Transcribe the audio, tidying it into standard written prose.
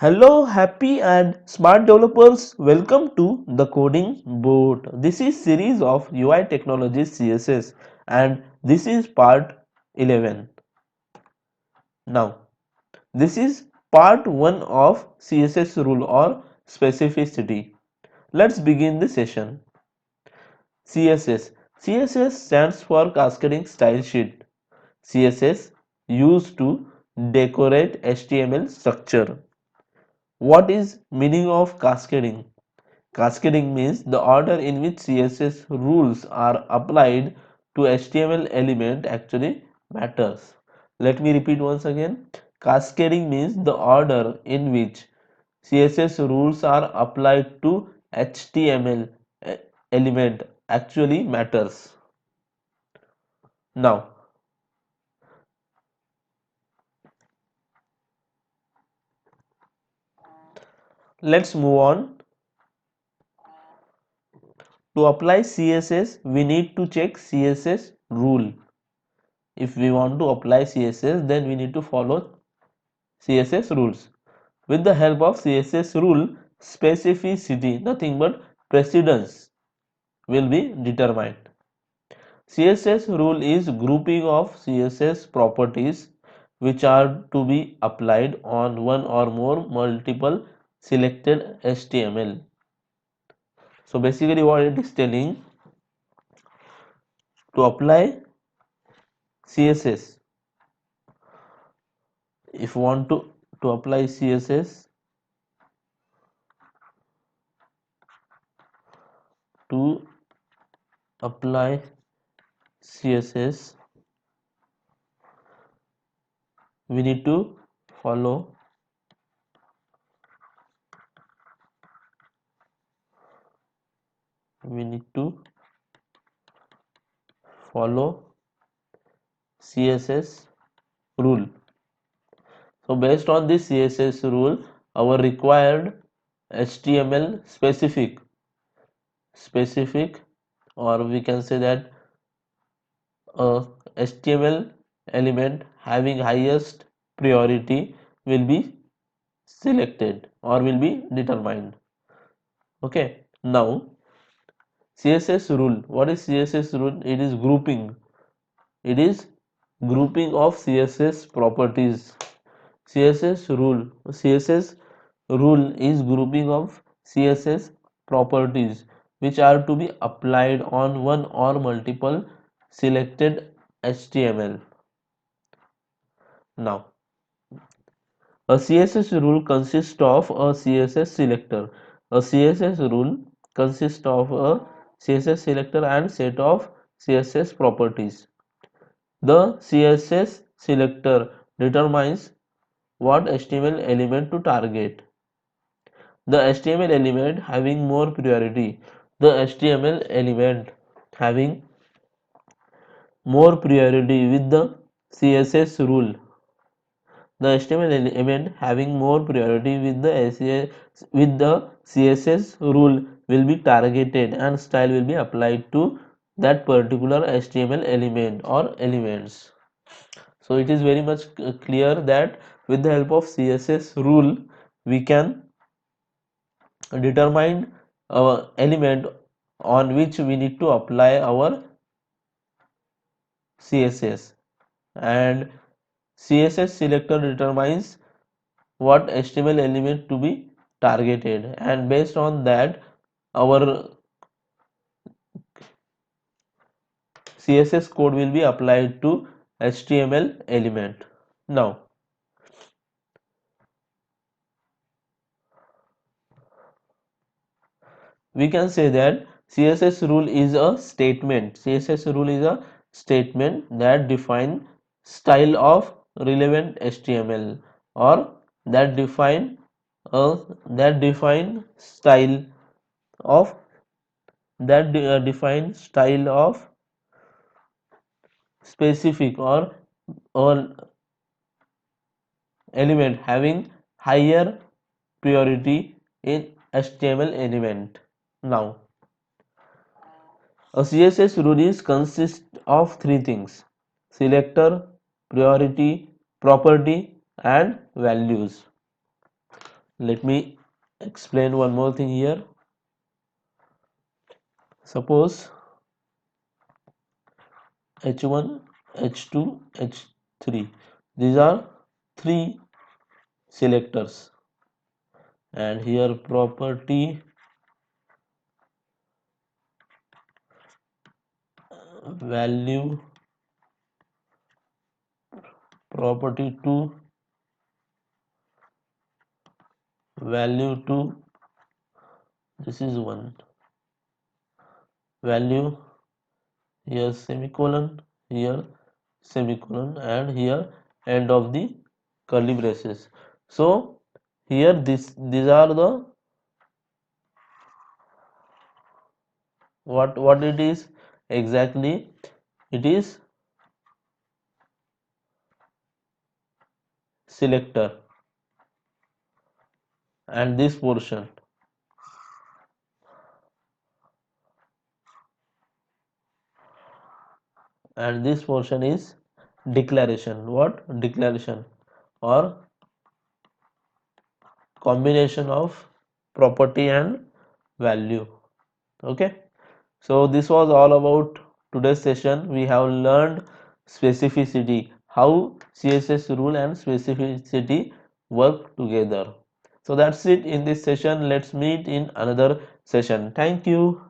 Hello, happy and smart developers. Welcome to the Coding Boot. This is series of UI Technologies CSS and this is part 11. Now, this is part 1 of CSS rule or specificity. Let's begin the session. CSS. CSS stands for Cascading Style Sheet. CSS used to decorate HTML structure. What is meaning of cascading? Cascading means the order in which CSS rules are applied to HTML element actually matters. Let me repeat once again. Cascading means the order in which CSS rules are applied to HTML element actually matters. Now, let's move on. To apply CSS, we need to check CSS rule. If we want to apply CSS, then we need to follow CSS rules. With the help of CSS rule, specificity, nothing but precedence, will be determined. CSS rule is grouping of CSS properties which are to be applied on one or more multiple selected HTML. So basically what it is telling, to apply CSS, if you want to apply CSS, to apply CSS, we need to follow we need to follow CSS rule. So based on this CSS rule, our required HTML specific, or we can say that a HTML element having highest priority will be selected or will be determined. Okay, now CSS rule. What is CSS rule? It is grouping. It is grouping of CSS properties. CSS rule is grouping of CSS properties which are to be applied on one or multiple selected HTML. Now, a CSS rule consists of a CSS selector. A CSS rule consists of a CSS selector and set of CSS properties. The CSS selector determines what HTML element to target. The HTML element having more priority. The HTML element having more priority with the CSS rule. The HTML element having more priority with the CSS rule will be targeted and style will be applied to that particular HTML element or elements. So it is very much clear that with the help of CSS rule we can determine our element on which we need to apply our CSS, and CSS selector determines what HTML element to be targeted, and based on that our CSS code will be applied to HTML element. Now we can say that CSS rule is a statement. CSS rule is a statement that define style of relevant HTML, or that define style of define style of specific or element having higher priority in HTML element. Now a CSS rule is consists of three things: selector, priority, property, and values. Let me explain one more thing here. Suppose H1, H2, H3. These are three selectors, and here property value, property 2, value 2, this is one, value, here semicolon, here semicolon, and here end of the curly braces. So here these are the what it is exactly. It is selector, and this portion, and this portion is declaration. What declaration? Or combination of property and value. Okay, so this was all about today's session. We have learned specificity, how CSS rule and specificity work together. So that's it in this session. Let's meet in another session. Thank you.